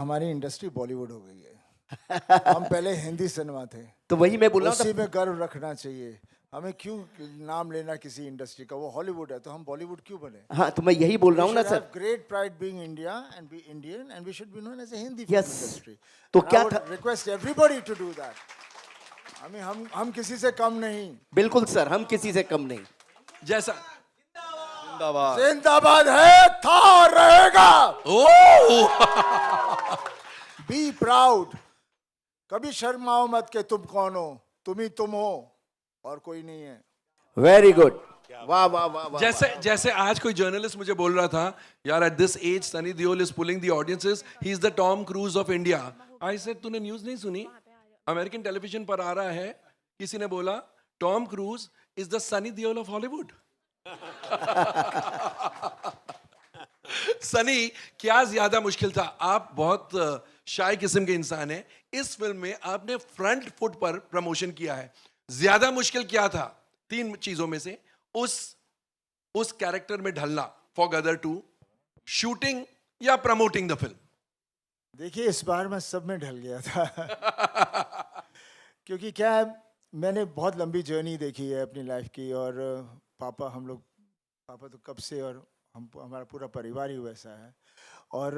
हमारी इंडस्ट्री बॉलीवुड हो गई है। हम पहले हिंदी सिनेमा थे, तो वही मैं बोल रहा उसी हूँ। में गर्व रखना चाहिए। हमें क्यों नाम लेना किसी इंडस्ट्री का? वो हॉलीवुड है तो हम बॉलीवुड क्यों बने? हाँ, तो मैं यही बोल रहा We हूँ ना should sir. have great pride being India and be Indian, and we should be known as a Hindi film Yes. industry. तो And I क्या would था? request everybody to do that. I mean, हम किसी से कम नहीं। बिल्कुल sir, हम किसी से कम नहीं। जैसा जिंदाबाद। जिंदाबाद है, था और रहेगा। ओ Be proud. कभी शर्माओ मत कि तुम कौन हो, तुम ही तुम हो और कोई नहीं है। Very good. वाह वाह वाह वाह। जैसे जैसे आज कोई जर्नलिस्ट मुझे बोल रहा था, यार at this age Sunny Deol is pulling the audiences, he is the Tom Cruise of India. I said तूने न्यूज़ नहीं सुनी? अमेरिकन टेलीविजन पर आ रहा है, किसी ने बोला Tom cruise is the Sunny Deol of Hollywood. Sunny, क्या ज्यादा मुश्किल था? आप बहुत शाय किस्म के इंसान हैं, इस फिल्म में आपने फ्रंट फुट पर प्रमोशन किया है। ज्यादा मुश्किल क्या था 3 चीजों में से? उस कैरेक्टर में ढलना फॉर गदर 2, शूटिंग या प्रमोटिंग द फिल्म? देखिए, इस बार मैं सब में ढल गया था। क्योंकि क्या है, मैंने बहुत लंबी जर्नी देखी है अपनी लाइफ की, और पापा तो कब से, और हमारा पूरा परिवार ही वैसा है, और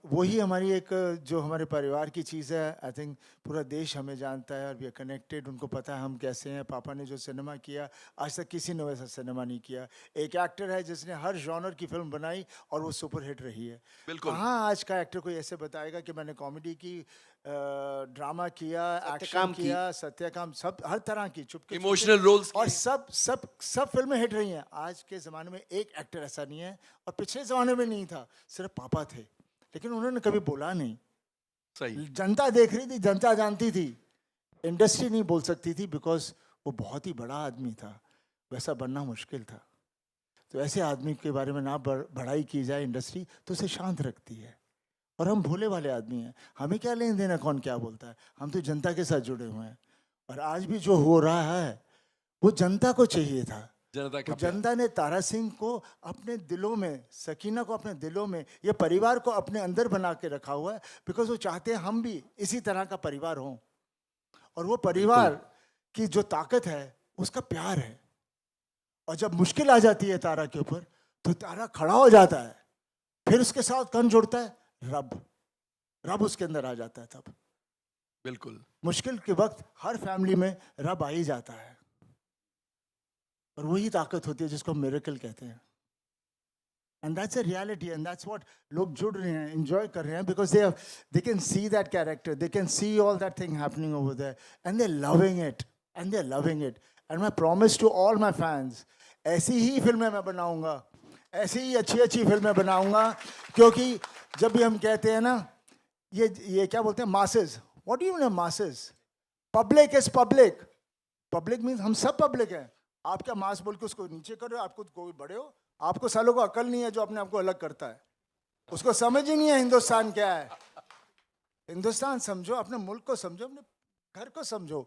वही हमारी एक जो हमारे परिवार की चीज़ है। आई थिंक पूरा देश हमें जानता है और वी आर कनेक्टेड, उनको पता है हम कैसे हैं। पापा ने जो सिनेमा किया, आज तक किसी ने वैसा सिनेमा नहीं किया। एक एक्टर है जिसने हर जॉनर की फिल्म बनाई और वो सुपर हिट रही है। बिल्कुल। हाँ, आज का एक्टर कोई ऐसे बताएगा कि मैंने कॉमेडी की, ड्रामा किया, एक्शन सत्यकाम की। किया, सत्यकाम, सब हर तरह की, चुपके Emotional roles और की। सब फिल्में हिट रही हैं। आज के ज़माने में एक एक्टर ऐसा नहीं है, और पिछले ज़माने में नहीं था, सिर्फ पापा थे, लेकिन उन्होंने कभी बोला नहीं। सही। जनता देख रही थी, जनता जानती थी, इंडस्ट्री नहीं बोल सकती थी, बिकॉज वो बहुत ही बड़ा आदमी था, वैसा बनना मुश्किल था। तो ऐसे आदमी के बारे में ना बढ़ाई की जाए इंडस्ट्री, तो उसे शांत रखती है। और हम भोले वाले आदमी हैं, हमें क्या लेन देना कौन क्या बोलता है, हम तो जनता के साथ जुड़े हुए हैं। और आज भी जो हो रहा है वो जनता को चाहिए था। जनता का तो जनता ने तारा सिंह को अपने दिलों में, सकीना को अपने दिलों में, ये परिवार को अपने अंदर बना के रखा हुआ है, बिकॉज वो चाहते हैं हम भी इसी तरह का परिवार हों। और वो परिवार की जो ताकत है उसका प्यार है। और जब मुश्किल आ जाती है तारा के ऊपर, तो तारा खड़ा हो जाता है, फिर उसके साथ कौन जुड़ता है? रब उसके अंदर आ जाता है। तब बिल्कुल मुश्किल के वक्त हर फैमिली में रब आ ही जाता है, और वही ताकत होती है जिसको मिरेकल कहते हैं। And that's a reality, and that's what लोग जुड़ रहे हैं, एंजॉय कर रहे हैं, because they can see that character, they can see all that thing happening over there, and they are loving it. And मैं promise to all my fans, ऐसी ही फिल्में मैं बनाऊंगा, ऐसी ही अच्छी फिल्में बनाऊंगा। क्योंकि जब भी हम कहते हैं ना, ये क्या बोलते हैं, masses, what do you mean masses? Public is public. Public means हम सब पब्लिक हैं। आप क्या मास बोल के उसको नीचे कर रहे हो? आपको कोई बड़े हो? आपको सालों को अकल नहीं है जो अपने आप को अलग करता है, उसको समझ ही नहीं है हिंदुस्तान क्या है। हिंदुस्तान समझो, अपने मुल्क को समझो, अपने घर को समझो।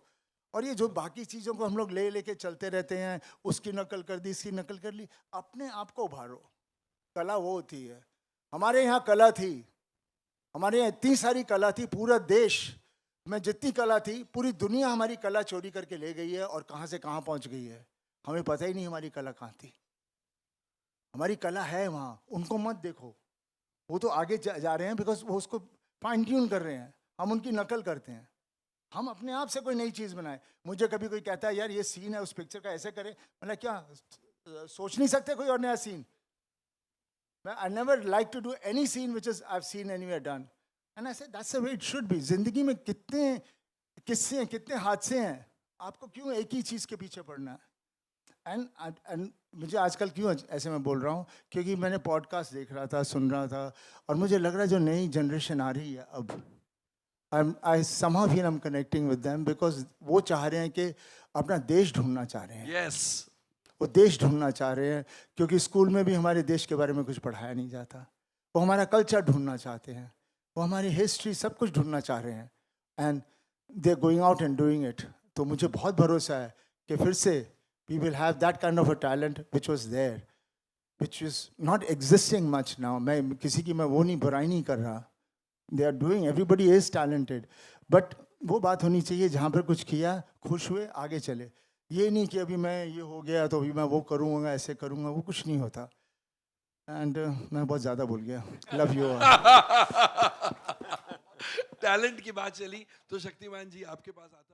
और ये जो बाकी चीज़ों को हम लोग लेके चलते रहते हैं, उसकी नकल कर दी, इसकी नकल कर ली, अपने आप को उभारो। कला वो होती है। हमारे यहाँ कला थी, हमारे यहाँ इतनी सारी कला थी, पूरा देश में जितनी कला थी, पूरी दुनिया हमारी कला चोरी करके ले गई है, और कहाँ से कहाँ पहुँच गई है हमें पता ही नहीं हमारी कला कहाँ थी। हमारी कला है वहाँ, उनको मत देखो, वो तो आगे जा रहे हैं, बिकॉज वो उसको फाइन ट्यून कर रहे हैं, हम उनकी नकल करते हैं। हम अपने आप से कोई नई चीज़ बनाए। मुझे कभी कोई कहता है यार ये सीन है उस पिक्चर का, ऐसे करें, मतलब क्या सोच नहीं सकते कोई और नया scene? I never like to do any scene which is I've seen anywhere done, and I said that's the way it should be. जिंदगी में कितने किस्से हैं, कितने हादसे हैं, आपको क्यों एक ही चीज़ के पीछे पड़ना है? एंड मुझे आजकल क्यों ऐसे मैं बोल रहा हूँ, क्योंकि मैंने पॉडकास्ट देख रहा था, सुन रहा था, और मुझे लग रहा है जो नई जनरेशन आ रही है अब, I somehow feel I'm connecting with them, because वो चाह रहे हैं कि अपना देश ढूंढना चाह रहे हैं। यस वो देश ढूंढना चाह रहे हैं, क्योंकि स्कूल में भी हमारे देश के बारे में कुछ पढ़ाया नहीं जाता। वो हमारा कल्चर ढूंढना चाहते हैं, वो हमारी हिस्ट्री, सब कुछ ढूंढना चाह रहे हैं, and they are going out and doing it. तो मुझे बहुत भरोसा है कि फिर से we will have that kind of a talent which was there, which is not existing much now. मैं किसी की वो नहीं बुराई नहीं कर रहा, they are doing, everybody is talented, but वो बात होनी चाहिए जहाँ पर कुछ किया, खुश हुए, आगे चले। ये नहीं कि अभी मैं ये हो गया तो अभी मैं वो करूँगा, ऐसे करूँगा, वो कुछ नहीं होता। एंड मैं बहुत ज़्यादा बोल गया, लव यू। टैलेंट की बात चली तो शक्तिमान जी आपके पास आता हूँ।